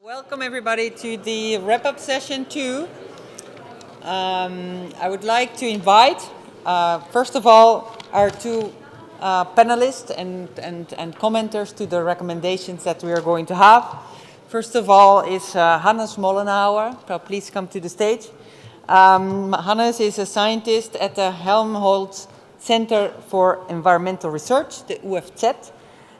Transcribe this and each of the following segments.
Welcome everybody to the wrap-up session 2. I would like to invite, first of all, our two panelists and commenters to the recommendations that we are going to have. First of all is Hannes Mollenhauer. So please come to the stage. Hannes is a scientist at the Helmholtz Center for Environmental Research, the UFZ.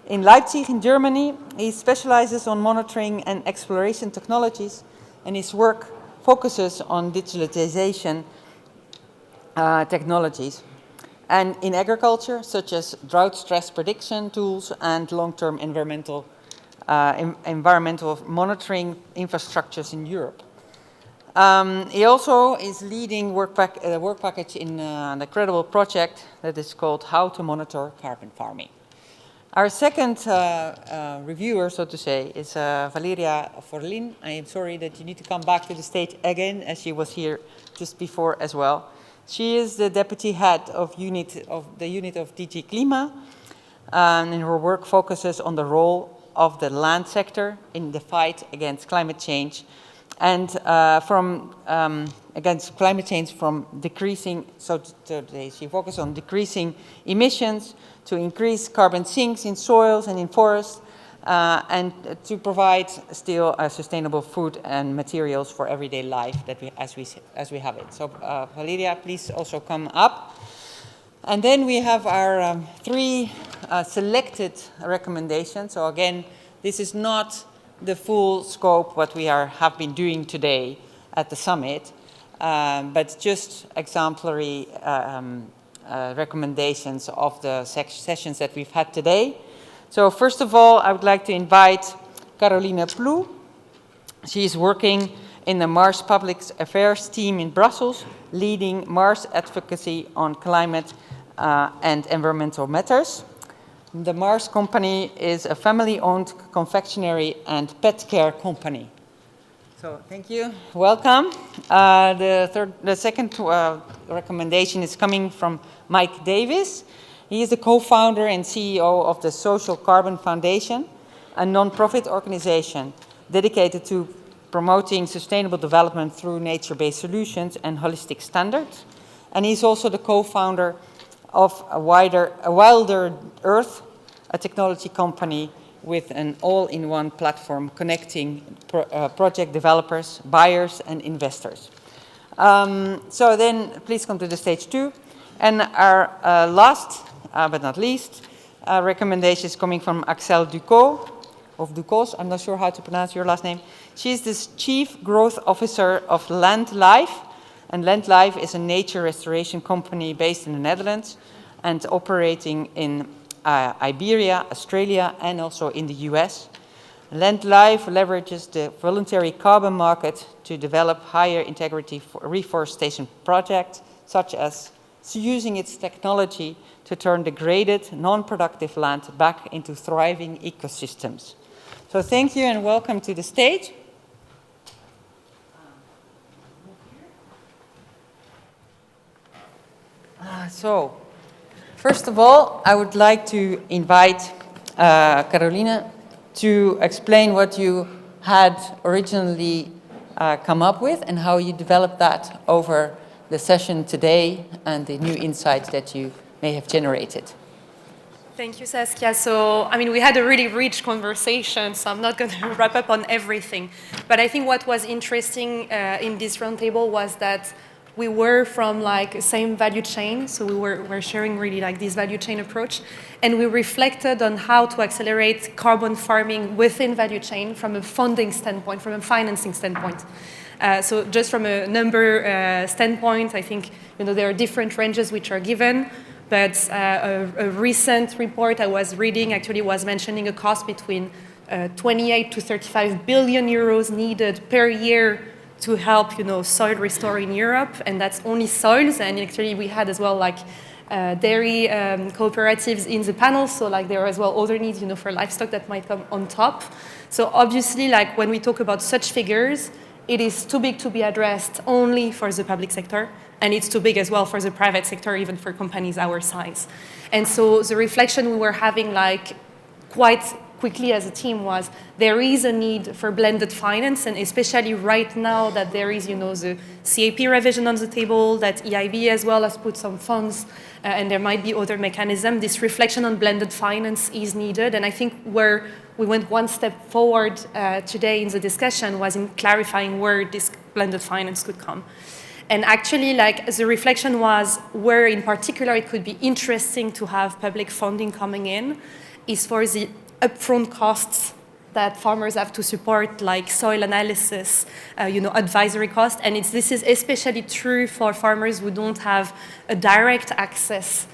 In Leipzig, in Germany, he specializes on monitoring and exploration technologies, and his work focuses on digitalization technologies. And in agriculture, such as drought stress prediction tools and long-term environmental monitoring infrastructures in Europe. He also is leading work package in an incredible project that is called How to Monitor Carbon Farming. Our second reviewer, so to say, is Valeria Forlin. I am sorry that you need to come back to the stage again, as she was here just before as well. She is the deputy head of the unit of DG Klima, and her work focuses on the role of the land sector in the fight against climate change, and against climate change from decreasing. So today she focuses on decreasing emissions, to increase carbon sinks in soils and in forests, and to provide still sustainable food and materials for everyday life that as we have it. So Valeria, please also come up. And then we have our three selected recommendations. So again, this is not the full scope what we have been doing today at the summit, but just exemplary recommendations of the sessions that we've had today. So first of all, I would like to invite Caroline Ploe. She is working in the Mars Public Affairs team in Brussels, leading Mars advocacy on climate and environmental matters. The Mars company is a family-owned confectionery and pet care company. So thank you, welcome. The second recommendation is coming from Mike Davis. He is the co-founder and CEO of the Social Carbon Foundation, a non-profit organization dedicated to promoting sustainable development through nature-based solutions and holistic standards. And he's also the co-founder of Wilder Earth, a technology company with an all-in-one platform connecting project developers, buyers, and investors. So then, please come to the stage 2. And our last, but not least, recommendation is coming from Axel Ducos, of Ducos. I'm not sure how to pronounce your last name. She's the Chief Growth Officer of Land Life. And Land Life is a nature restoration company based in the Netherlands and operating in Iberia, Australia, and also in the US. Land Life leverages the voluntary carbon market to develop higher integrity reforestation projects, such as using its technology to turn degraded, non-productive land back into thriving ecosystems. So thank you and welcome to the stage. So, first of all, I would like to invite Caroline to explain what you had originally come up with and how you developed that over the session today and the new insights that you may have generated. Thank you, Saskia. So, I mean, we had a really rich conversation, so I'm not going to wrap up on everything. But I think what was interesting in this roundtable was that we were from like same value chain, so we're sharing really like this value chain approach, and we reflected on how to accelerate carbon farming within value chain from a funding standpoint, from a financing standpoint. So just from a number standpoint, I think there are different ranges which are given, but a recent report I was reading actually was mentioning a cost between 28 to 35 billion euros needed per year to help, soil restore in Europe, and that's only soils. And actually, we had as well like dairy cooperatives in the panel, so like there are as well other needs, for livestock that might come on top. So obviously, like when we talk about such figures, it is too big to be addressed only for the public sector, and it's too big as well for the private sector, even for companies our size. And so the reflection we were having, like quite quickly as a team was there is a need for blended finance, and especially right now that there is, the CAP revision on the table, that EIB as well has put some funds, and there might be other mechanisms. This reflection on blended finance is needed, and I think where we went one step forward today in the discussion was in clarifying where this blended finance could come. And actually, the reflection was where in particular it could be interesting to have public funding coming in is for the upfront costs that farmers have to support, like soil analysis, advisory costs. And this is especially true for farmers who don't have a direct access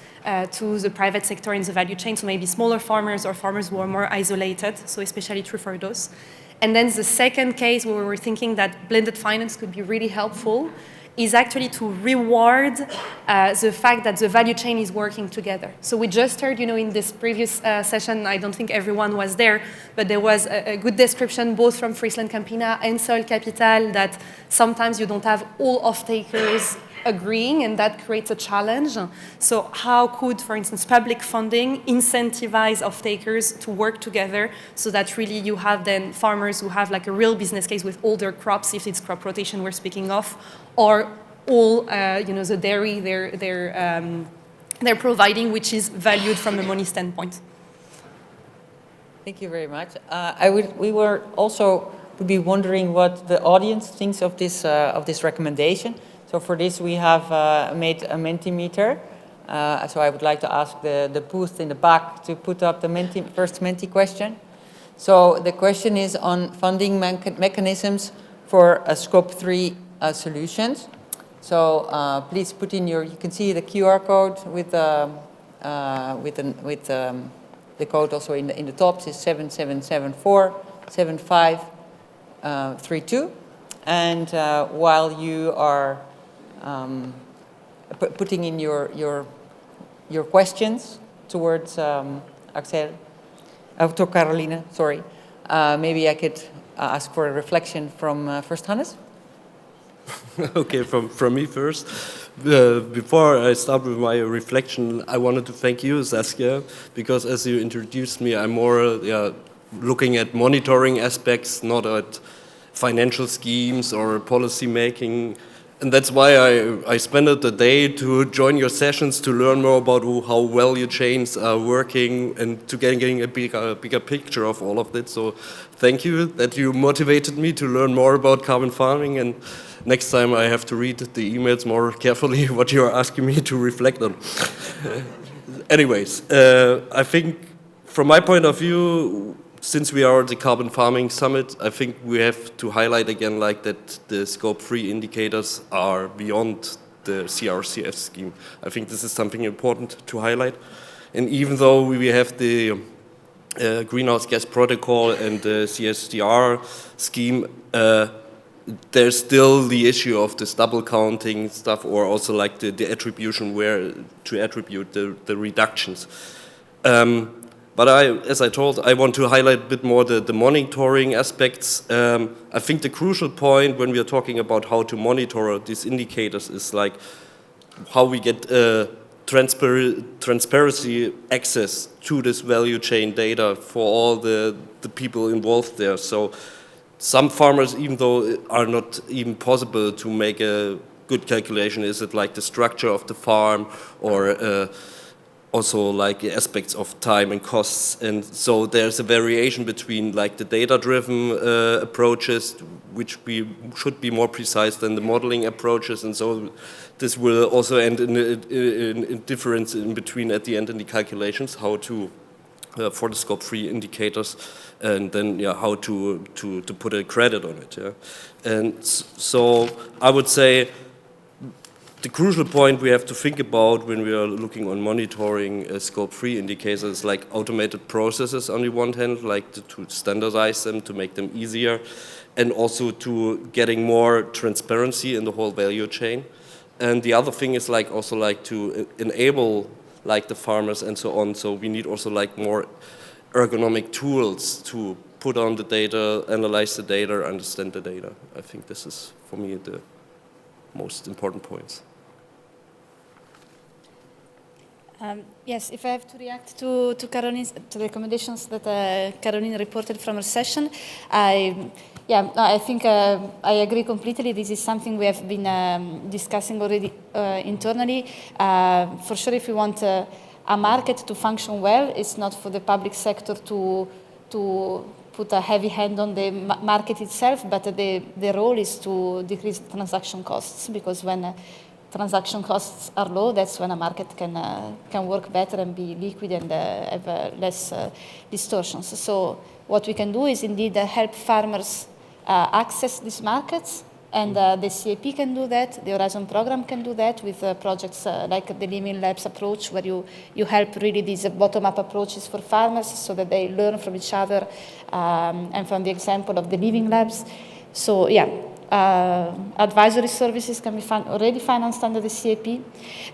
to the private sector in the value chain, so maybe smaller farmers or farmers who are more isolated, so especially true for those. And then the second case where we were thinking that blended finance could be really helpful is actually to reward the fact that the value chain is working together. So we just heard, in this previous session, I don't think everyone was there, but there was a good description both from Friesland Campina and Soil Capital that sometimes you don't have all off-takers agreeing, and that creates a challenge. So how could, for instance, public funding incentivize off-takers to work together so that really you have then farmers who have a real business case with all their crops, if it's crop rotation we're speaking of, or all, the dairy they're providing, which is valued from a money standpoint. Thank you very much. We were also would be wondering what the audience thinks of this recommendation. So for this, we have made a Mentimeter. So I would like to ask the booth in the back to put up the first Menti question. So the question is on funding mechanisms for Scope 3 solutions. So please put in you can see the QR code with the code also in the top is 77747532. And while you are putting in your questions towards Axel, to Carolina, sorry, maybe I could ask for a reflection from first Hannes. Okay, from me first. Before I start with my reflection, I wanted to thank you, Saskia, because as you introduced me, I'm more looking at monitoring aspects, not at financial schemes or policy making. And that's why I spent the day to join your sessions to learn more about how value chains are working and to getting a bigger picture of all of that. So thank you that you motivated me to learn more about carbon farming, and next time I have to read the emails more carefully what you are asking me to reflect on. Anyways, I think from my point of view, since we are at the Carbon Farming Summit, I think we have to highlight again that the Scope 3 indicators are beyond the CRCF scheme. I think this is something important to highlight. And even though we have the Greenhouse Gas Protocol and the CSDR scheme, there's still the issue of this double counting stuff, or also the attribution where to attribute the reductions. But as I told, I want to highlight a bit more the monitoring aspects. I think the crucial point when we are talking about how to monitor these indicators is how we get transparency access to this value chain data for all the people involved there. So some farmers, even though it are not even possible to make a good calculation, is it the structure of the farm or also aspects of time and costs, and so there's a variation between the data-driven approaches, which we should be more precise than the modeling approaches, and so this will also end in difference in between at the end in the calculations, how to for the Scope 3 indicators, and then how to put a credit on it. And so I would say the crucial point we have to think about when we are looking on monitoring Scope 3 indicators is automated processes on the one hand, to standardize them, to make them easier, and also to getting more transparency in the whole value chain. And the other thing is also to enable the farmers and so on. So we need also more ergonomic tools to put on the data, analyze the data, understand the data. I think this is for me the most important points. Yes, if I have to react to the recommendations that Caroline reported from her session, I think I agree completely. This is something we have been discussing already internally. For sure, if we want a market to function well, it's not for the public sector to put a heavy hand on the market itself, but the role is to decrease transaction costs, because when transaction costs are low, that's when a market can work better and be liquid and have less distortions. So what we can do is indeed help farmers access these markets, and the CAP can do that, the Horizon program can do that with projects like the Living Labs approach, where you help really these bottom-up approaches for farmers so that they learn from each other and from the example of the Living Labs. So yeah, advisory services can be already financed under the CAP.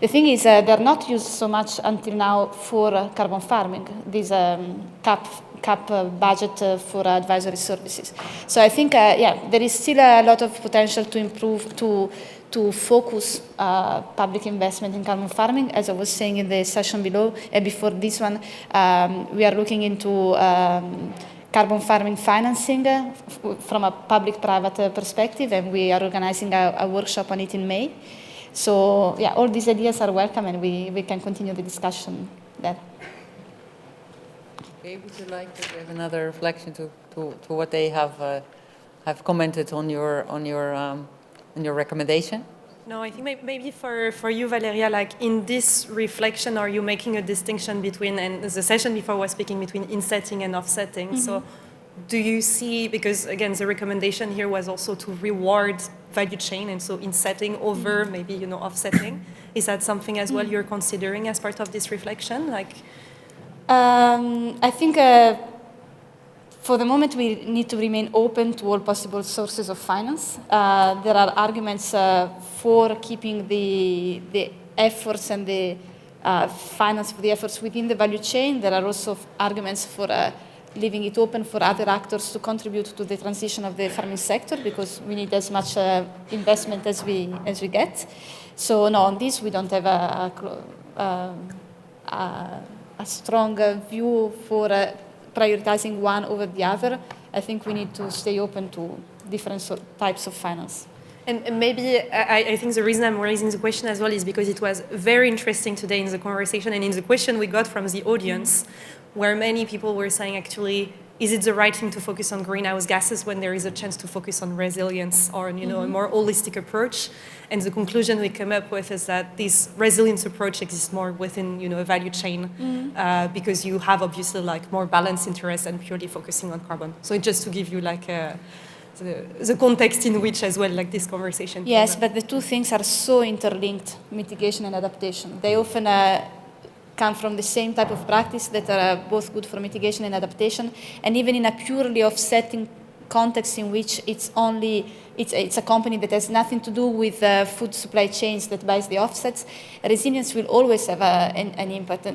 The thing is, they're not used so much until now for carbon farming, this cap budget for advisory services. So I think, there is still a lot of potential to improve, to focus public investment in carbon farming. As I was saying in the session below, before this one, we are looking into carbon farming financing from a public-private perspective, and we are organizing a workshop on it in May. So yeah, all these ideas are welcome, and we can continue the discussion there. Okay, would you like to give another reflection to what they have commented on your recommendation? No, I think maybe for you, Valeria, like in this reflection, are you making a distinction between, and the session before was speaking between insetting and offsetting. Mm-hmm. So do you see, because again, the recommendation here was also to reward value chain, and so insetting over maybe, offsetting. Is that something as well you're considering as part of this reflection? Like, I think for the moment, we need to remain open to all possible sources of finance. There are arguments for keeping the efforts and the finance for the efforts within the value chain. There are also arguments for leaving it open for other actors to contribute to the transition of the farming sector, because we need as much investment as we get. So no, on this we don't have a strong view for prioritizing one over the other. I think we need to stay open to different types of finance. And maybe I think the reason I'm raising the question as well is because it was very interesting today in the conversation and in the question we got from the audience, where many people were saying, actually, is it the right thing to focus on greenhouse gases when there is a chance to focus on resilience or a more holistic approach? And the conclusion we come up with is that this resilience approach exists more within a value chain because you have obviously like more balanced interests and purely focusing on carbon. So just to give you like the context in which as well like this conversation. Yes, but the two things are so interlinked, mitigation and adaptation. They often come from the same type of practice that are both good for mitigation and adaptation, and even in a purely offsetting context in which it's a company that has nothing to do with food supply chains that buys the offsets, resilience will always have an impact.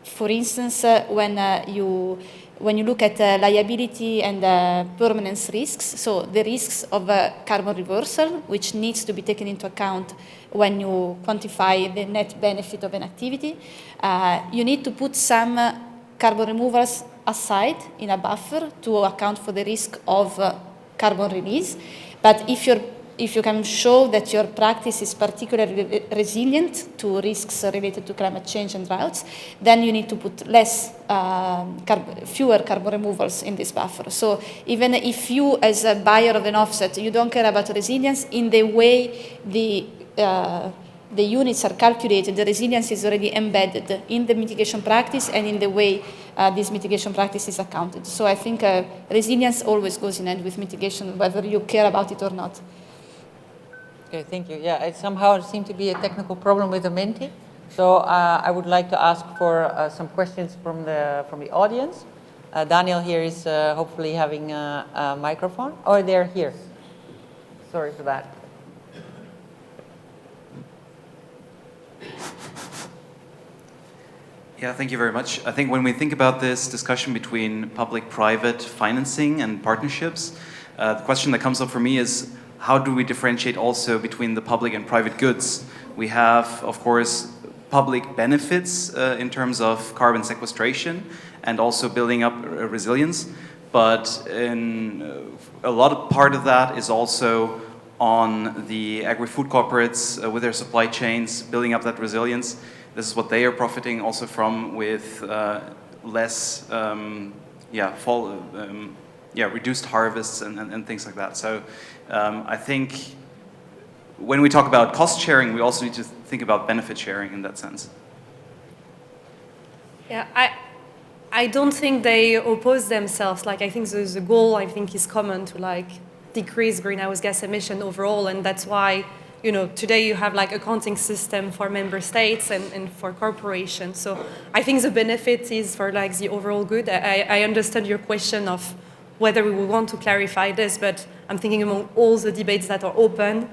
For instance, when you look at liability and permanence risks, so the risks of carbon reversal, which needs to be taken into account when you quantify the net benefit of an activity, you need to put some carbon removals aside in a buffer to account for the risk of carbon release. But if you can show that your practice is particularly resilient to risks related to climate change and droughts, then you need to put fewer carbon removals in this buffer. So even if you, as a buyer of an offset, you don't care about resilience, in the way the units are calculated, the resilience is already embedded in the mitigation practice and in the way this mitigation practice is accounted. So I think resilience always goes in hand with mitigation, whether you care about it or not. Okay, thank you. Yeah, it somehow seemed to be a technical problem with the Menti. So I would like to ask for some questions from the audience. Daniel here is hopefully having a microphone. Oh, they're here. Sorry for that. Yeah, thank you very much. I think when we think about this discussion between public-private financing and partnerships, the question that comes up for me is, how do we differentiate also between the public and private goods? We have, of course, public benefits in terms of carbon sequestration and also building up resilience. But a lot of part of that is also on the agri-food corporates with their supply chains, building up that resilience. This is what they are profiting also from with less, reduced harvests and things like that. So I think when we talk about cost sharing, we also need to think about benefit sharing in that sense. Yeah, I don't think they oppose themselves. Like, I think the goal, I think, is common to like decrease greenhouse gas emission overall, and that's why, you know, today you have like accounting system for member states and for corporations. So I think the benefit is for like the overall good. I understand your question of whether we want to clarify this, but I'm thinking among all the debates that are open,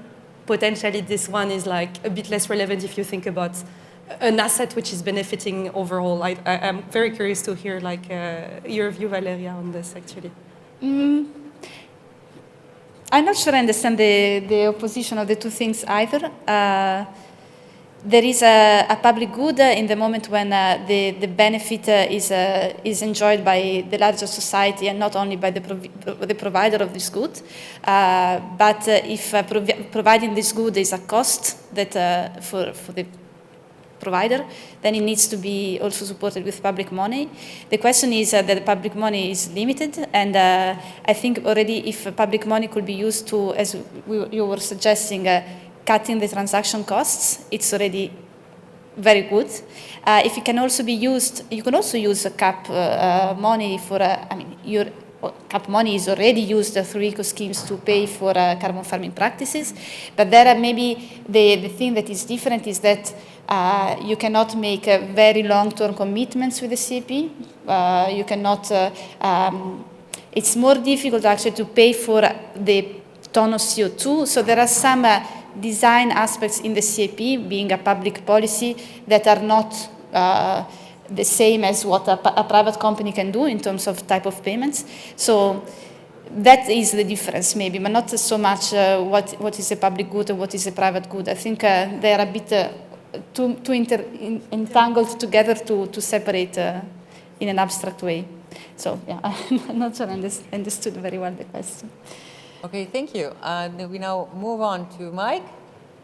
potentially this one is like a bit less relevant if you think about an asset which is benefiting overall. I'm very curious to hear like your view, Valeria, on this actually. I'm not sure I understand the opposition of the two things either. There is a public good in the moment when the benefit is enjoyed by the larger society and not only by the provider of this good. But if providing this good is a cost that for the provider, then it needs to be also supported with public money. The question is that the public money is limited, and I think already if public money could be used to, as you were suggesting, cutting the transaction costs, it's already very good. If it can also be used, you can also use cap money for, your cap money is already used through eco schemes to pay for carbon farming practices, but there maybe the thing that is different is that you cannot make very long-term commitments with the CAP. You cannot, it's more difficult actually to pay for the ton of CO2, so there are some design aspects in the CAP, being a public policy, that are not the same as what a private company can do in terms of type of payments. So that is the difference maybe, but not so much what is a public good and what is a private good. I think they are a bit too entangled together to separate in an abstract way. So yeah, I'm not sure I understood very well the question. Okay, thank you. We now move on to Mike.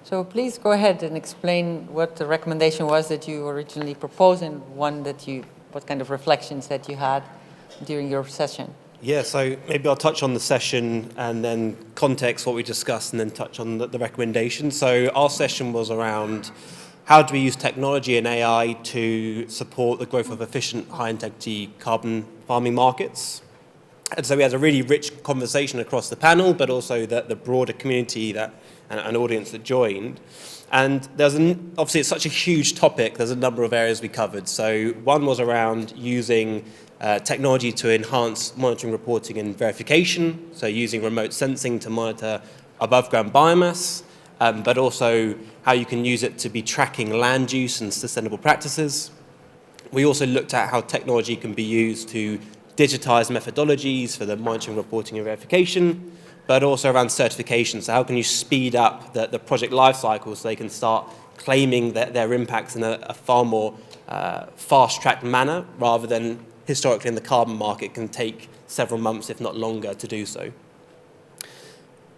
So please go ahead and explain what the recommendation was that you originally proposed and what kind of reflections that you had during your session. Yeah, so maybe I'll touch on the session and then context what we discussed and then touch on the recommendation. So our session was around how do we use technology and AI to support the growth of efficient, high-integrity carbon farming markets. And so we had a really rich conversation across the panel, but also the broader community and audience that joined. And obviously it's such a huge topic, there's a number of areas we covered. So one was around using technology to enhance monitoring, reporting and verification. So using remote sensing to monitor above ground biomass, but also how you can use it to be tracking land use and sustainable practices. We also looked at how technology can be used to digitize methodologies for the monitoring, reporting and verification, but also around certification. So how can you speed up the project life cycle so they can start claiming their impacts in a far more fast-tracked manner, rather than historically in the carbon market can take several months, if not longer, to do so.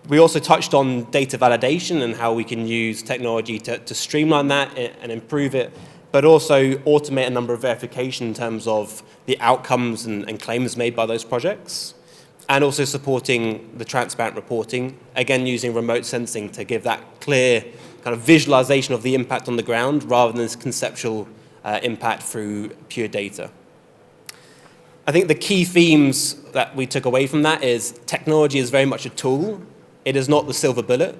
We also touched on data validation and how we can use technology to streamline that and improve it, but also automate a number of verification in terms of the outcomes and claims made by those projects, and also supporting the transparent reporting, again using remote sensing to give that clear kind of visualization of the impact on the ground rather than this conceptual impact through pure data. I think the key themes that we took away from that is technology is very much a tool. It is not the silver bullet.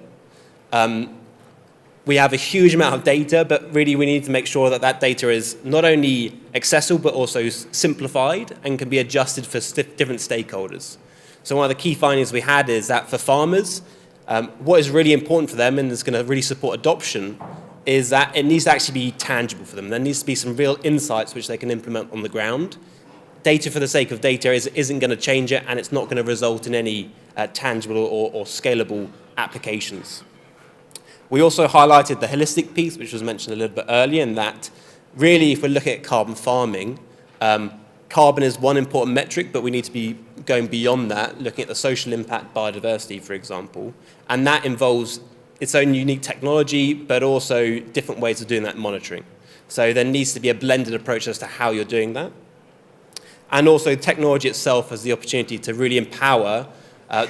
We have a huge amount of data, but really we need to make sure that that data is not only accessible, but also simplified and can be adjusted for different stakeholders. So one of the key findings we had is that for farmers, what is really important for them and is going to really support adoption is that it needs to actually be tangible for them. There needs to be some real insights which they can implement on the ground. Data for the sake of data isn't going to change it, and it's not going to result in any tangible or scalable applications. We also highlighted the holistic piece, which was mentioned a little bit earlier, in that really, if we're looking at carbon farming, carbon is one important metric, but we need to be going beyond that, looking at the social impact, biodiversity, for example. And that involves its own unique technology, but also different ways of doing that monitoring. So there needs to be a blended approach as to how you're doing that. And also technology itself has the opportunity to really empower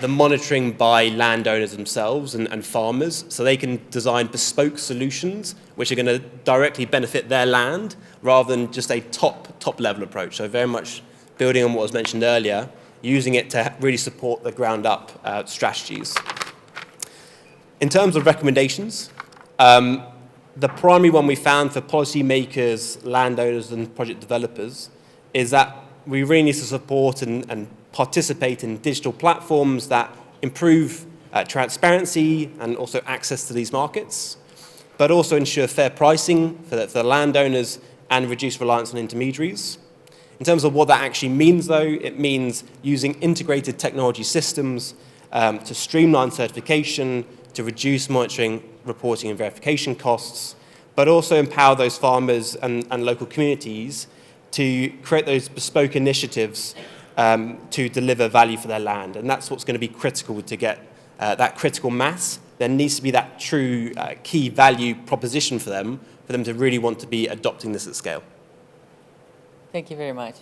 the monitoring by landowners themselves and farmers, so they can design bespoke solutions which are going to directly benefit their land rather than just a top level approach. So very much building on what was mentioned earlier, using it to really support the ground up strategies. In terms of recommendations, the primary one we found for policymakers, landowners and project developers is that we really need to support and participate in digital platforms that improve transparency and also access to these markets, but also ensure fair pricing for the landowners and reduce reliance on intermediaries. In terms of what that actually means, though, it means using integrated technology systems to streamline certification, to reduce monitoring, reporting and verification costs, but also empower those farmers and local communities to create those bespoke initiatives to deliver value for their land. And that's what's going to be critical to get that critical mass. There needs to be that true key value proposition for them to really want to be adopting this at scale. Thank you very much.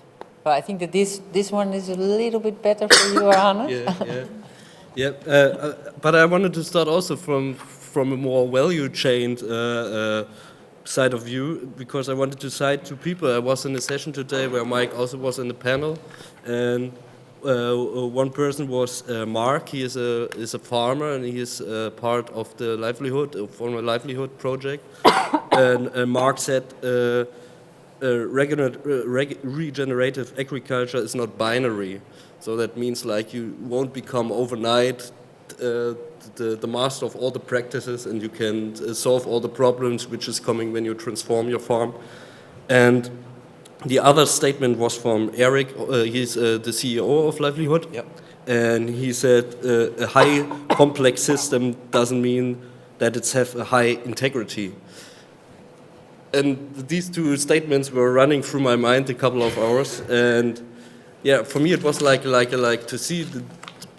Well, I think that this one is a little bit better for you, Arne. But I wanted to start also from a more value chain side of view, because I wanted to cite two people. I was in a session today where Mike also was in the panel, and one person was Mark. He is a farmer, and he is part of the former livelihood project. And Mark said regenerative agriculture is not binary. So that means like you won't become overnight the master of all the practices, and you can solve all the problems which is coming when you transform your farm. And the other statement was from Eric. He's the CEO of Livelihood. Yep. And he said a high complex system doesn't mean that it's have a high integrity. And these two statements were running through my mind a couple of hours, and yeah, for me it was like to see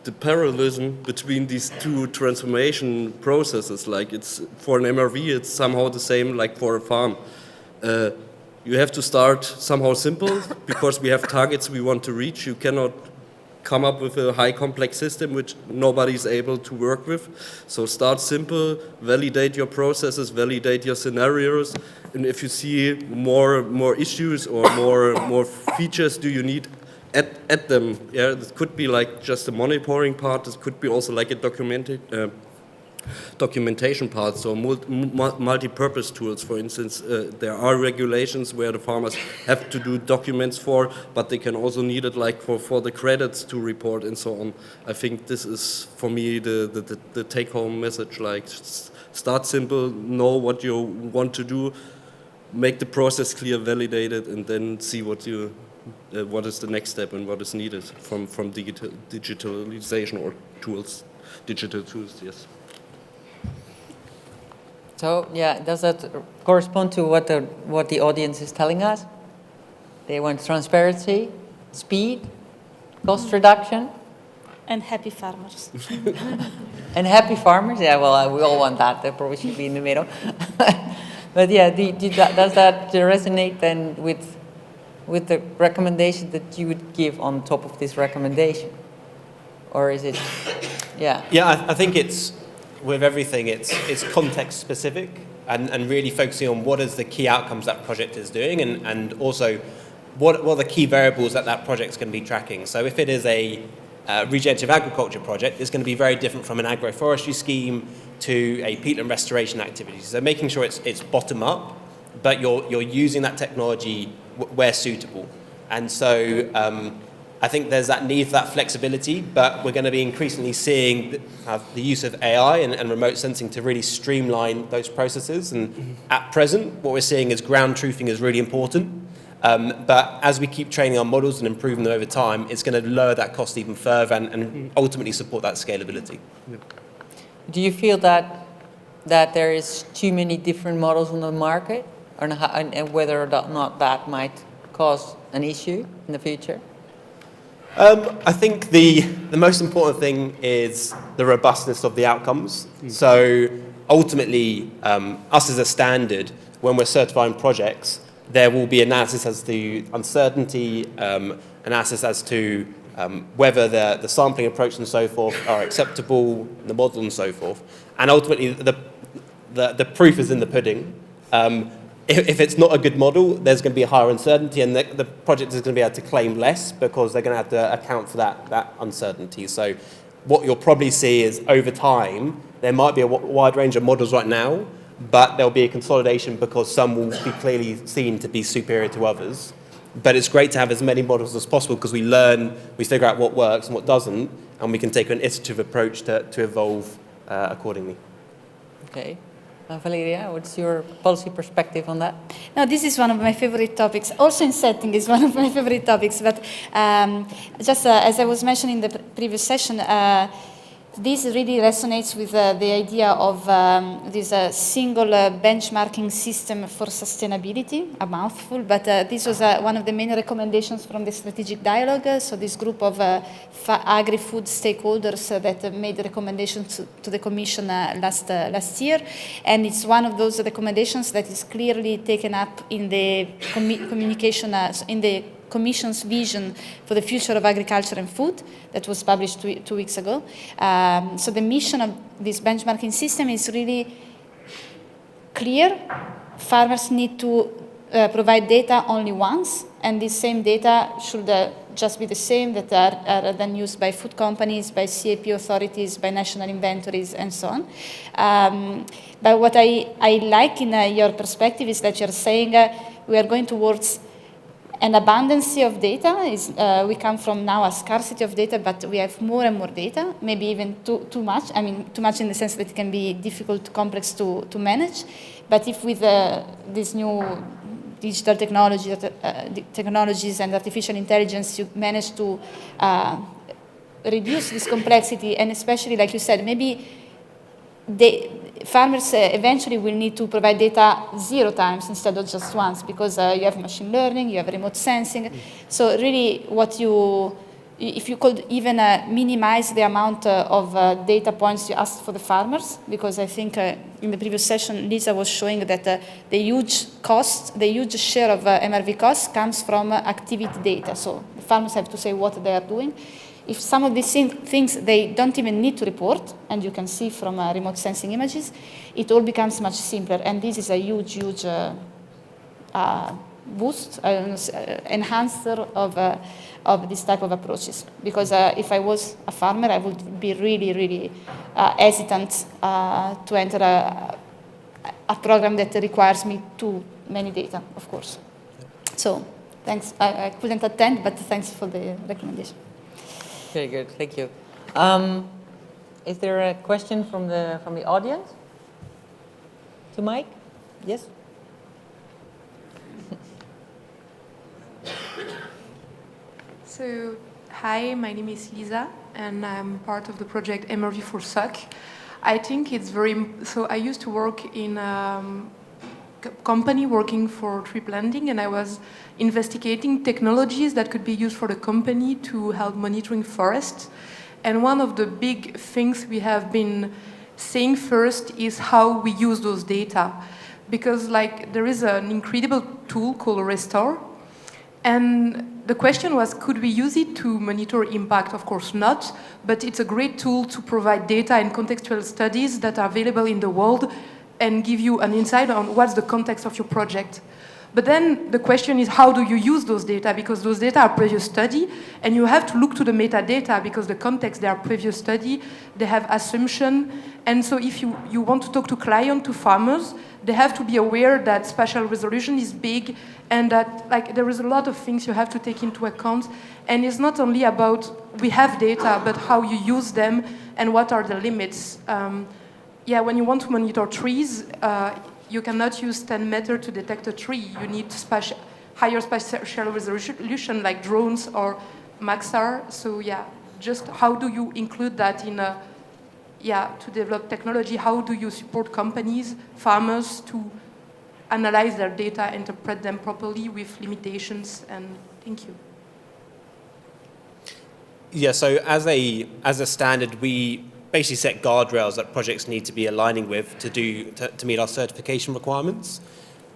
the parallelism between these two transformation processes. Like it's for an MRV, it's somehow the same like for a farm. You have to start somehow simple because we have targets we want to reach. You cannot come up with a high complex system which nobody's able to work with. So start simple, validate your processes, validate your scenarios, and if you see more issues or more features do you need, add them. Yeah, this could be like just a monitoring part. This could be also like a documentation part. So multi-purpose tools. For instance, there are regulations where the farmers have to do documents for, but they can also need it like for the credits to report and so on. I think this is for me the take-home message. Like start simple, know what you want to do, make the process clear, validate it, and then see what is the next step and what is needed from digitalization or tools, digital tools, yes. So, yeah, does that correspond to what the audience is telling us? They want transparency, speed, cost reduction. And happy farmers. And happy farmers, yeah, well, we all want that. That probably should be in the middle. But yeah, does that resonate then with the recommendation that you would give on top of this recommendation? Or is it, yeah? Yeah, I think it's, with everything, it's context specific and really focusing on what is the key outcomes that project is doing and also what are the key variables that project's going to be tracking. So if it is a regenerative agriculture project, it's going to be very different from an agroforestry scheme to a peatland restoration activity. So making sure it's bottom up, but you're using that technology where suitable. And so I think there's that need for that flexibility, but we're going to be increasingly seeing the use of AI and remote sensing to really streamline those processes. And at present, what we're seeing is ground truthing is really important. But as we keep training our models and improving them over time, it's going to lower that cost even further and ultimately support that scalability. Do you feel that that there is too many different models on the market, and whether or not that might cause an issue in the future? I think the most important thing is the robustness of the outcomes. So ultimately, us as a standard, when we're certifying projects, there will be analysis as to uncertainty, analysis as to whether the sampling approach and so forth are acceptable, the model and so forth. And ultimately, the proof is in the pudding. If it's not a good model, there's going to be a higher uncertainty, and the project is going to be able to claim less because they're going to have to account for that uncertainty. So what you'll probably see is over time, there might be a wide range of models right now, but there'll be a consolidation because some will be clearly seen to be superior to others. But it's great to have as many models as possible because we learn, we figure out what works and what doesn't, and we can take an iterative approach to evolve accordingly. Okay. Valeria, what's your policy perspective on that? No, this is one of my favorite topics. Also in setting is one of my favorite topics. But just as I was mentioning in the previous session, this really resonates with the idea of this single benchmarking system for sustainability, a mouthful, but this was one of the main recommendations from the strategic dialogue. So this group of agri-food stakeholders that made recommendations to the Commission last year. And it's one of those recommendations that is clearly taken up in the communication, in the Commission's vision for the future of agriculture and food that was published two weeks ago. So the mission of this benchmarking system is really clear. Farmers need to provide data only once, and this same data should just be the same that are then used by food companies, by CAP authorities, by national inventories, and so on. But what I like in your perspective is that you're saying we are going towards an abundance of data. We come from now a scarcity of data, but we have more and more data, maybe even too much. I mean, too much in the sense that it can be difficult, complex to manage. But if with these new digital technologies and artificial intelligence, you manage to reduce this complexity, and especially, like you said, maybe farmers eventually will need to provide data 0 times instead of just once, because you have machine learning, you have remote sensing. So really if you could even minimize the amount of data points you asked for the farmers, because I think in the previous session, Lisa was showing that the huge share of MRV costs comes from activity data. So the farmers have to say what they are doing. If some of these things they don't even need to report, and you can see from remote sensing images, it all becomes much simpler. And this is a huge boost, enhancer of this type of approaches. Because if I was a farmer, I would be really hesitant to enter a program that requires me too many data, of course. So thanks. I couldn't attend, but thanks for the recommendation. Very good, thank you. Is there a question from the audience? To Mike? Yes? So, hi, my name is Lisa, and I'm part of the project MRV for SOC. I think it's so I used to work in a company working for tree planting, and I was investigating technologies that could be used for the company to help monitoring forests. And one of the big things we have been saying first is how we use those data. Because there is an incredible tool called Restore. And the question was, could we use it to monitor impact? Of course not, but it's a great tool to provide data and contextual studies that are available in the world and give you an insight on what's the context of your project. But then the question is, how do you use those data? Because those data are previous study, and you have to look to the metadata, because the context, they are previous study, they have assumption. And so if you want to talk to clients, to farmers, they have to be aware that spatial resolution is big, and that there is a lot of things you have to take into account. And it's not only about we have data, but how you use them and what are the limits. When you want to monitor trees, you cannot use 10 meters to detect a tree. You need higher spatial resolution like drones or Maxar. So just how do you include that to develop technology, how do you support companies, farmers to analyze their data, interpret them properly with limitations, and thank you. Yeah, so as a standard, we basically set guardrails that projects need to be aligning with to meet our certification requirements.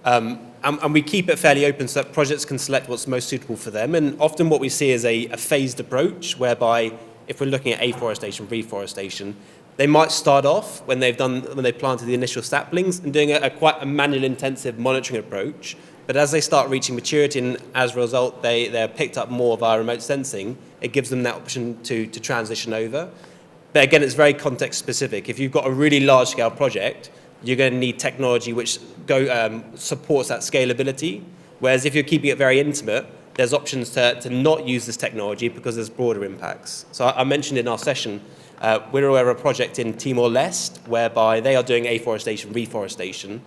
And we keep it fairly open so that projects can select what's most suitable for them. And often what we see is a phased approach, whereby if we're looking at afforestation, reforestation, they might start off when they've planted the initial saplings and doing quite a manual intensive monitoring approach. But as they start reaching maturity and as a result they're picked up more of our remote sensing, it gives them that option to transition over. But again, it's very context specific. If you've got a really large scale project, you're going to need technology which supports that scalability. Whereas if you're keeping it very intimate, there's options to not use this technology because there's broader impacts. So I mentioned in our session, we're aware of a project in Timor-Leste whereby they are doing afforestation, reforestation.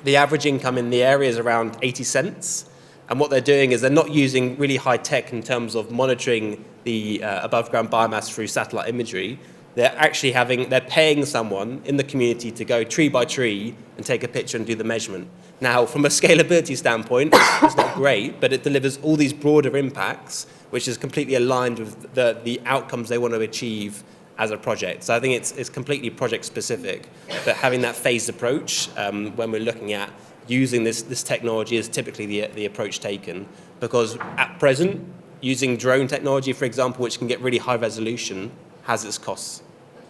The average income in the area is around 80 cents. And what they're doing is they're not using really high tech in terms of monitoring the above ground biomass through satellite imagery. They're paying someone in the community to go tree by tree and take a picture and do the measurement. Now, from a scalability standpoint, it's not great, but it delivers all these broader impacts, which is completely aligned with the outcomes they want to achieve as a project. So I think it's completely project specific, but having that phased approach when we're looking at using this technology is typically the approach taken, because at present, using drone technology, for example, which can get really high resolution, has its costs.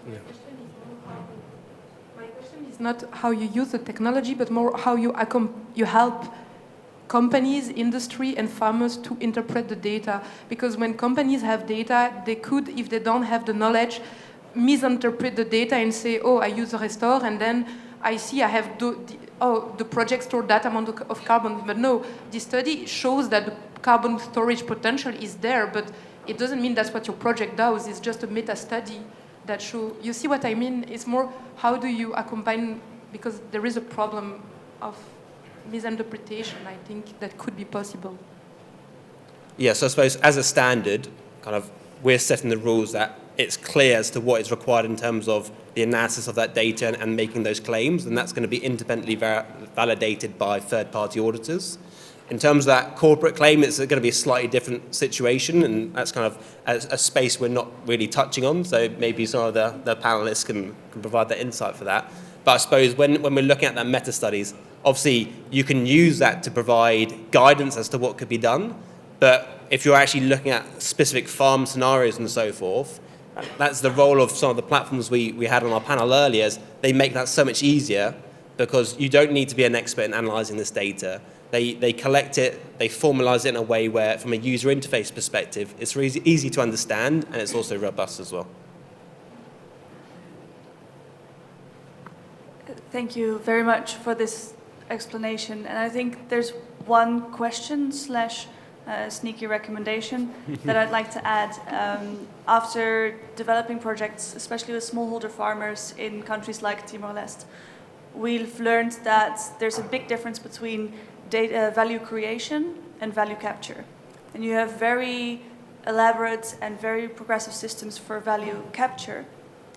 Yeah. My question is not how you use the technology, but more how you help companies, industry, and farmers to interpret the data. Because when companies have data, they could, if they don't have the knowledge, misinterpret the data and say, oh, I use a restore, and then I see I have the project stored that amount of carbon. But no, the study shows that the carbon storage potential is there, but it doesn't mean that's what your project does. It's just a meta study that shows. You see what I mean? It's more how do you accompany, because there is a problem of misinterpretation, I think, that could be possible. Yeah, so I suppose as a standard, we're setting the rules that it's clear as to what is required in terms of the analysis of that data and making those claims, and that's going to be independently validated by third-party auditors. In terms of that corporate claim, it's going to be a slightly different situation, and that's a space we're not really touching on, so maybe some of the panelists can provide that insight for that. But I suppose when we're looking at that meta-studies, obviously you can use that to provide guidance as to what could be done, but if you're actually looking at specific farm scenarios and so forth, that's the role of some of the platforms we had on our panel earlier, is they make that so much easier because you don't need to be an expert in analysing this data. They collect it, they formalize it in a way where, from a user interface perspective, it's really easy to understand and it's also robust as well. Thank you very much for this explanation. And I think there's one question / sneaky recommendation that I'd like to add. After developing projects, especially with smallholder farmers in countries like Timor-Leste, we've learned that there's a big difference between data value creation and value capture. And you have very elaborate and very progressive systems for value capture,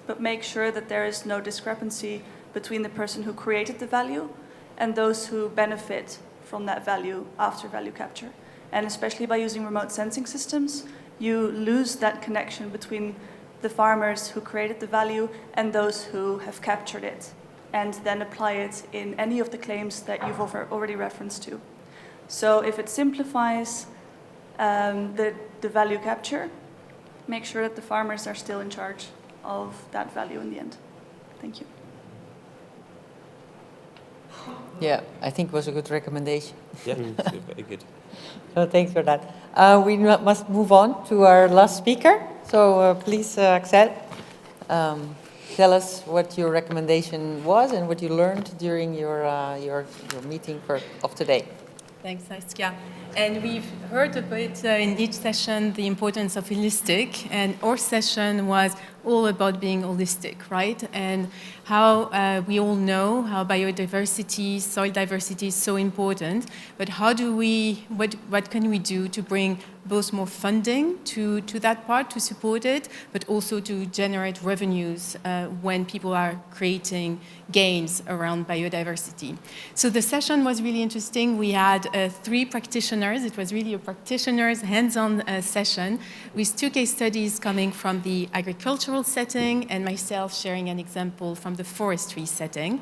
but make sure that there is no discrepancy between the person who created the value and those who benefit from that value after value capture. And especially by using remote sensing systems, you lose that connection between the farmers who created the value and those who have captured it, and then apply it in any of the claims that you've already referenced to. So if it simplifies the value capture, make sure that the farmers are still in charge of that value in the end. Thank you. Yeah, I think it was a good recommendation. Yeah, very good. So thanks for that. We must move on to our last speaker. So please, Axel, tell us what your recommendation was and what you learned during your meeting of today. Thanks, Saskia. And we've heard a bit in each session the importance of holistic, and our session was all about being holistic, right? And how we all know how biodiversity, soil diversity is so important, but how do we, what can we do to bring both more funding to that part to support it, but also to generate revenues when people are creating gains around biodiversity. So the session was really interesting. We had 3 practitioners. It was really a practitioners hands-on session with 2 case studies coming from the agricultural setting and myself sharing an example from the forestry setting.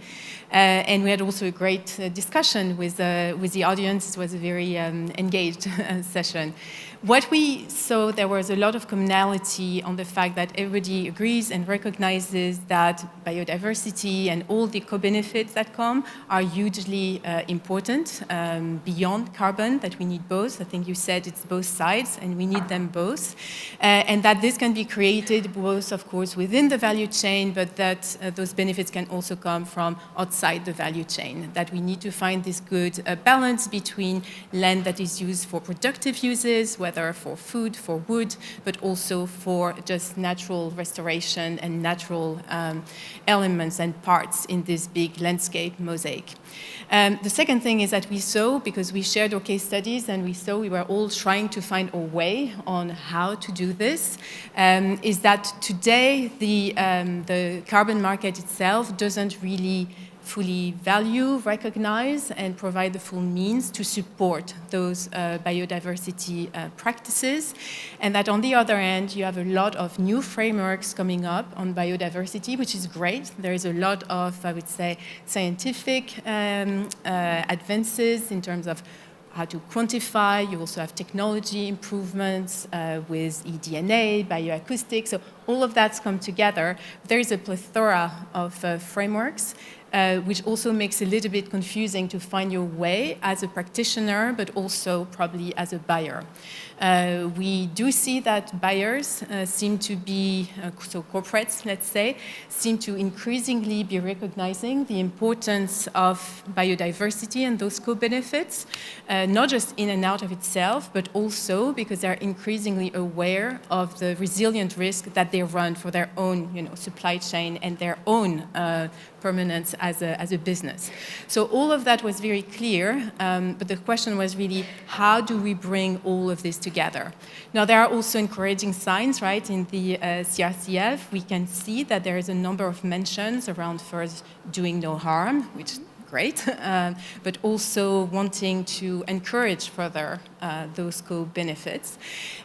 And we had also a great discussion with the audience. It was a very engaged session. What we saw, there was a lot of commonality on the fact that everybody agrees and recognizes that biodiversity and all the co-benefits that come are hugely important beyond carbon, that we need both. I think you said it's both sides, and we need them both. And that this can be created both, of course, within the value chain, but that those benefits can also come from outside the value chain, that we need to find this good balance between land that is used for productive uses, whether for food, for wood, but also for just natural restoration and natural elements and parts in this big landscape mosaic. The second thing is that we saw, because we shared our case studies and we saw we were all trying to find a way on how to do this, is that today the carbon market itself doesn't really fully value, recognize, and provide the full means to support those biodiversity practices. And that on the other hand, you have a lot of new frameworks coming up on biodiversity, which is great. There is a lot of, I would say, scientific advances in terms of how to quantify. You also have technology improvements with eDNA, bioacoustics. So all of that's come together. There is a plethora of frameworks, which also makes it a little bit confusing to find your way as a practitioner, but also probably as a buyer. We do see that buyers seem to be, so corporates, let's say, seem to increasingly be recognizing the importance of biodiversity and those co-benefits, not just in and out of itself, but also because they're increasingly aware of the resilient risk that they run for their own, supply chain and their own permanence as a business. So all of that was very clear, but the question was really, how do we bring all of this together? Now, there are also encouraging signs, right? In the CRCF, we can see that there is a number of mentions around first doing no harm, which is great, but also wanting to encourage further those co-benefits.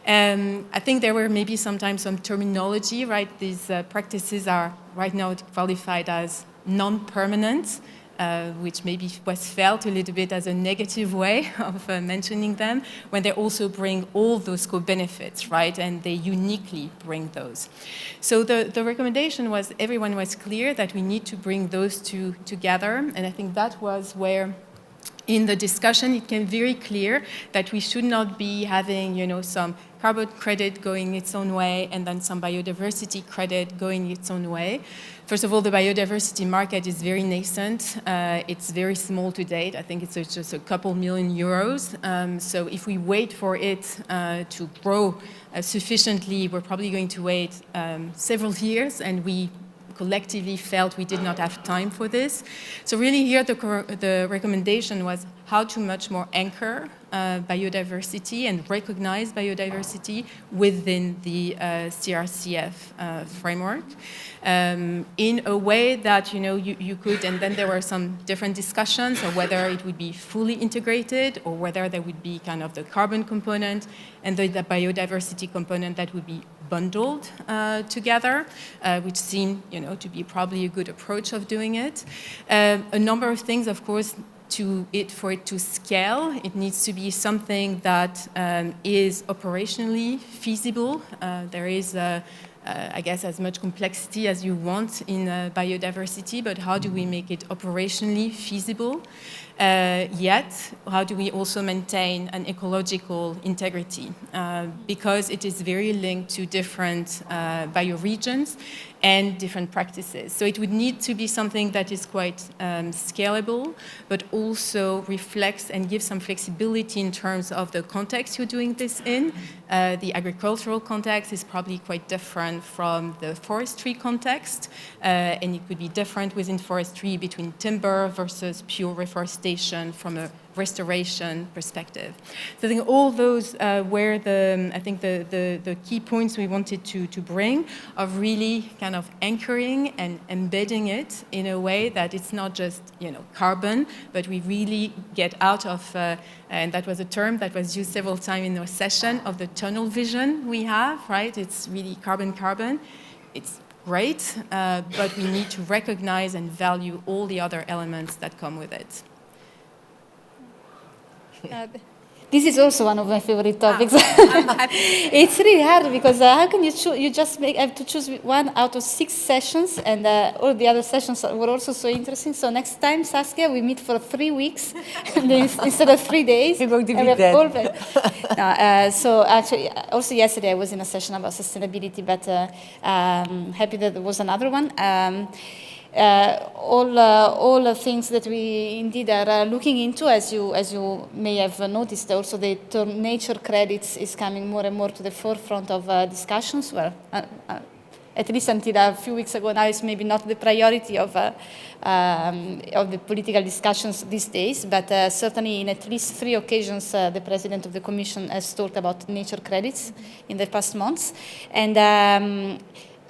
I think there were maybe sometimes some terminology, right? These practices are right now qualified as non-permanent, which maybe was felt a little bit as a negative way of mentioning them, when they also bring all those co-benefits, right? And they uniquely bring those. So the recommendation was, everyone was clear that we need to bring those two together, and I think that was where in the discussion it became very clear that we should not be having, some carbon credit going its own way and then some biodiversity credit going its own way. First of all, the biodiversity market is very nascent. It's very small to date. I think it's just a couple million euros. So if we wait for it to grow sufficiently, we're probably going to wait several years, and we collectively felt we did not have time for this. So really here the recommendation was how to much more anchor biodiversity and recognize biodiversity within the CRCF framework in a way that you could, and then there were some different discussions on whether it would be fully integrated or whether there would be kind of the carbon component and the biodiversity component that would be bundled together, which seemed to be probably a good approach of doing it. A number of things, of course, for it to scale, it needs to be something that is operationally feasible. There is, I guess, as much complexity as you want in biodiversity, but how do we make it operationally feasible? Yet, how do we also maintain an ecological integrity? Because it is very linked to different bioregions and different practices. So it would need to be something that is quite scalable, but also reflects and gives some flexibility in terms of the context you're doing this in. The agricultural context is probably quite different from the forestry context, and it could be different within forestry between timber versus pure reforestation from a restoration perspective. So I think all those were the key points we wanted to bring, of really kind of anchoring and embedding it in a way that it's not just carbon, but we really get out of, and that was a term that was used several times in our session, of the tunnel vision we have, right? It's really carbon. It's great, but we need to recognize and value all the other elements that come with it. This is also one of my favorite topics. It's really hard because how can you choose? You just have to choose one out of 6 sessions, and all the other sessions were also so interesting. So next time, Saskia, we meet for 3 weeks instead of 3 days. You're going to be dead. So actually, also yesterday I was in a session about sustainability, but happy that there was another one. All things that we indeed are looking into, as you may have noticed, also the term nature credits is coming more and more to the forefront of discussions. Well, at least until a few weeks ago, now it's maybe not the priority of the political discussions these days, but certainly in at least 3 occasions, the President of the Commission has talked about nature credits in the past months. And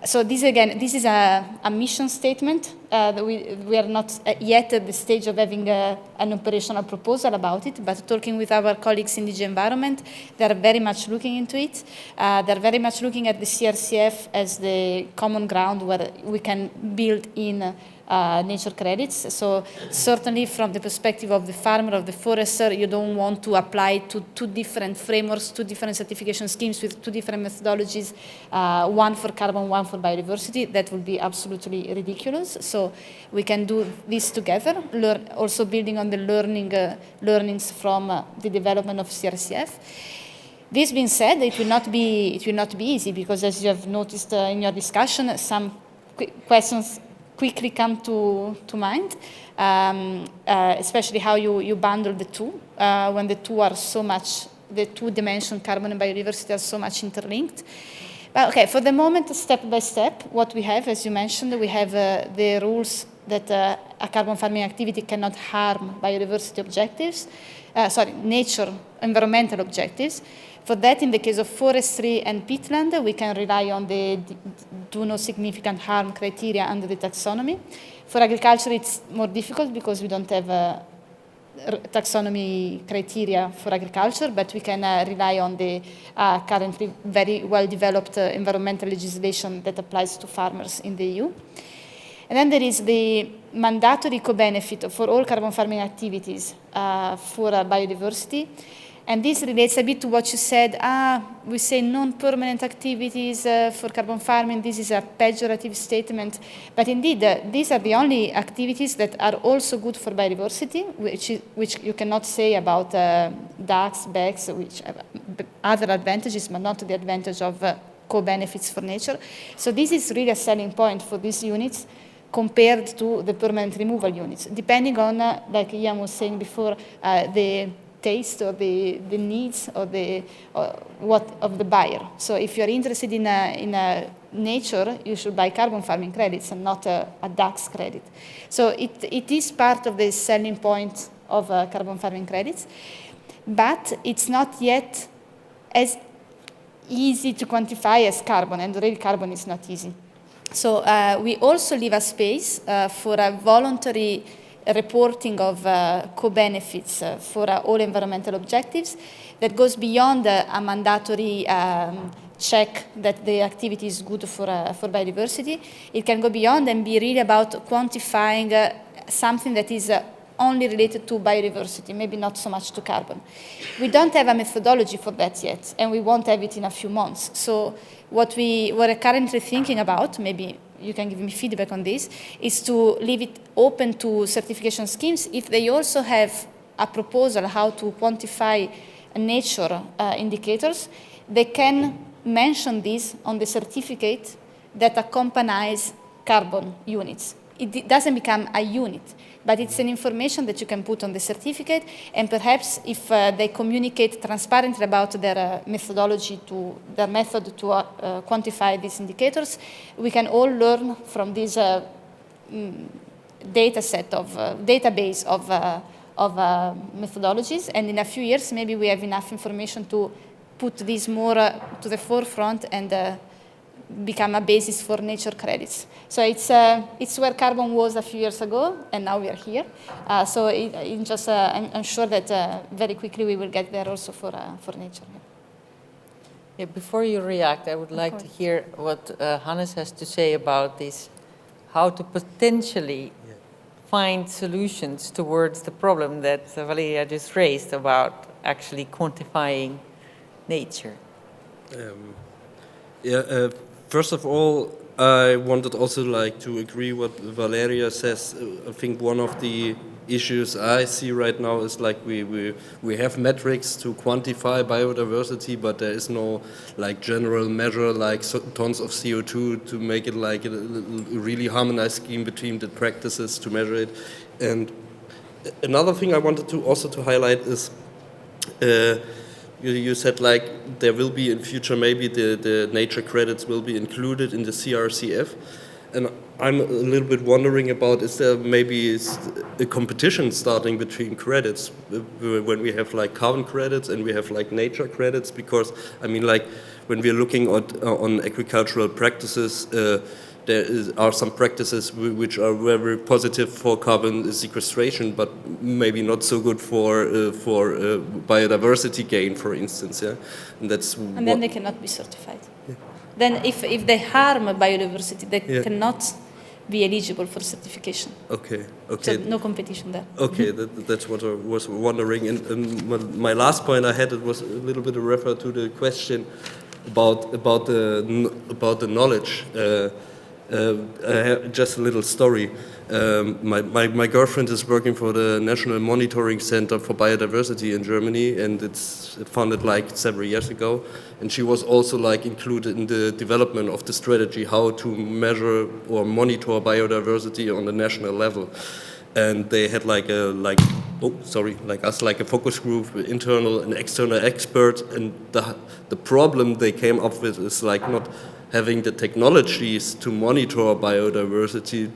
so this is a mission statement. We are not yet at the stage of having an operational proposal about it, but talking with our colleagues in DG Environment, they are very much looking into it. They're very much looking at the CRCF as the common ground where we can build in nature credits. So certainly from the perspective of the farmer, of the forester, you don't want to apply to 2 different frameworks, 2 different certification schemes with 2 different methodologies, one for carbon, one for biodiversity. That would be absolutely ridiculous. So we can do this together, also building on the learnings from the development of CRCF. This being said, it will not be easy, because as you have noticed in your discussion, some questions quickly come to mind, especially how you bundle the 2 when the 2 are so much, the 2 dimension carbon and biodiversity are so much interlinked. But okay, for the moment, step by step, what we have, as you mentioned, we have the rules that a carbon farming activity cannot harm biodiversity objectives, nature, environmental objectives. For that, in the case of forestry and peatland, we can rely on the do no significant harm criteria under the taxonomy. For agriculture, it's more difficult because we don't have taxonomy criteria for agriculture, but we can rely on the currently very well-developed environmental legislation that applies to farmers in the EU. And then there is the mandatory co-benefit for all carbon farming activities for biodiversity. And this relates a bit to what you said. We say non-permanent activities for carbon farming. This is a pejorative statement. But indeed, these are the only activities that are also good for biodiversity, which you cannot say about ducks, BECs, which have other advantages, but not the advantage of co-benefits for nature. So this is really a selling point for these units compared to the permanent removal units, depending on, like Ian was saying before, the taste or the needs or of the buyer. So if you're interested in nature, you should buy carbon farming credits and not a DAX credit. So it is part of the selling point of carbon farming credits, but it's not yet as easy to quantify as carbon, and really carbon is not easy. So we also leave a space for a voluntary reporting of co-benefits for all environmental objectives that goes beyond a mandatory check that the activity is good for biodiversity. It can go beyond and be really about quantifying something that is only related to biodiversity, maybe not so much to carbon. We don't have a methodology for that yet, and we won't have it in a few months. So what we were currently thinking about, maybe you can give me feedback on this, is to leave it open to certification schemes if they also have a proposal how to quantify nature indicators. They can mention this on the certificate that accompanies carbon units. It doesn't become a unit, but it's an information that you can put on the certificate, and perhaps if they communicate transparently about their methodology their method to quantify these indicators, we can all learn from this database methodologies, and in a few years maybe we have enough information to put this more to the forefront and become a basis for nature credits. So it's where carbon was a few years ago, and now we are here. So I'm sure that very quickly we will get there also for nature. Yeah, before you react, I would like to hear what Hannes has to say about this, how to potentially find solutions towards the problem that Valeria just raised about actually quantifying nature. First of all, I wanted also like to agree what Valeria says. I think one of the issues I see right now is like we have metrics to quantify biodiversity, but there is no like general measure like tons of CO2 to make it like a really harmonized scheme between the practices to measure it. And another thing I wanted to also to highlight is you said like there will be in future maybe the nature credits will be included in the CRCF, and I'm a little bit wondering about, is there maybe a competition starting between credits when we have like carbon credits and we have like nature credits? Because I mean, like when we're looking at on agricultural practices, are some practices which are very positive for carbon sequestration, but maybe not so good for biodiversity gain, for instance. Yeah, and then they cannot be certified. Yeah. Then if they harm biodiversity, they cannot be eligible for certification. Okay. So no competition there. Okay, that's what I was wondering. And my last point I had, it was a little bit a refer to the question about the knowledge. I have just a little story. My girlfriend is working for the National Monitoring Center for Biodiversity in Germany, and it's founded like several years ago. And she was also like included in the development of the strategy how to measure or monitor biodiversity on the national level. And they had like a focus group, internal and external experts. And the problem they came up with is like not having the technologies to monitor biodiversity,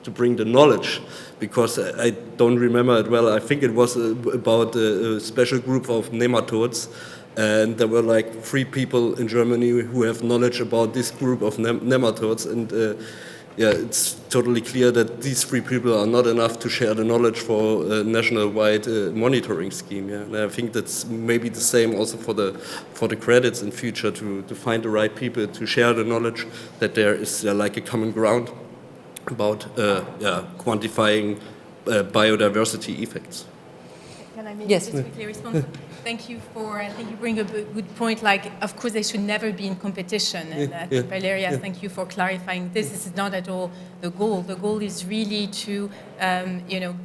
to bring the knowledge, because I don't remember it well. I think it was about a special group of nematodes, and there were like 3 people in Germany who have knowledge about this group of nematodes, and it's totally clear that these 3 people are not enough to share the knowledge for a national-wide monitoring scheme. Yeah, and I think that's maybe the same also for the credits in future, to find the right people to share the knowledge, that there is like a common ground about quantifying biodiversity effects. Can I maybe just quickly respond? Thank you I think you bring a good point, like, of course, they should never be in competition. And I think, Valeria, thank you for clarifying this. This is not at all the goal. The goal is really to,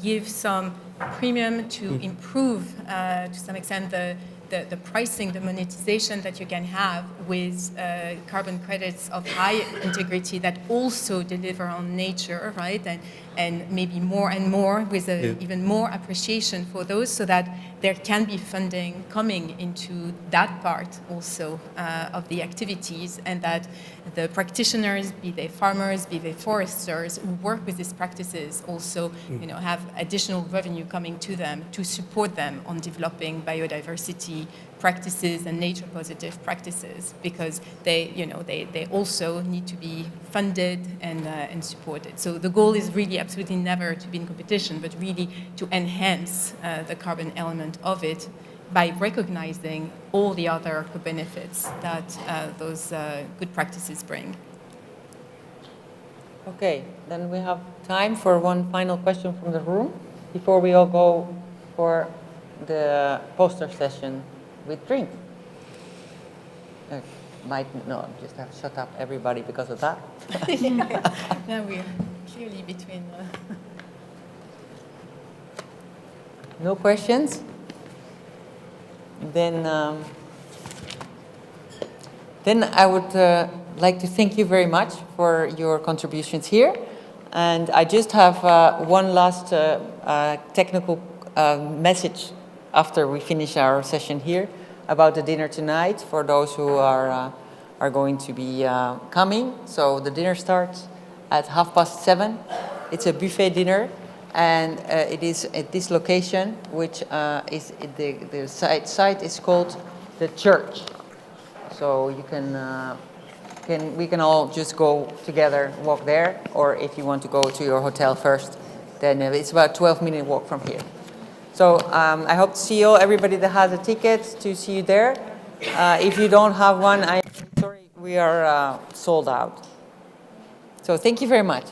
give some premium to improve, to some extent, the pricing, the monetization that you can have with carbon credits of high integrity that also deliver on nature, right? And maybe more and more with even more appreciation for those, so that there can be funding coming into that part also of the activities, and that the practitioners, be they farmers, be they foresters, who work with these practices also, have additional revenue coming to them to support them on developing biodiversity practices and nature positive practices, because they also need to be funded and supported. So the goal is really absolutely never to be in competition, but really to enhance the carbon element of it by recognizing all the other benefits that those good practices bring. Okay, then we have time for one final question from the room before we all go for the poster session with drink. Just have to shut up everybody because of that. Now we're clearly between. No questions? Then I would like to thank you very much for your contributions here. And I just have one last technical message after we finish our session here about the dinner tonight for those who are going to be coming. So the dinner starts at 7:30. It's a buffet dinner, And it is at this location, which is the site is called the church. So you we can all just go together, walk there, or if you want to go to your hotel first, then it's about a 12-minute walk from here. So I hope to see you all, everybody that has a ticket, to see you there. If you don't have one, I'm sorry, we are sold out. So thank you very much.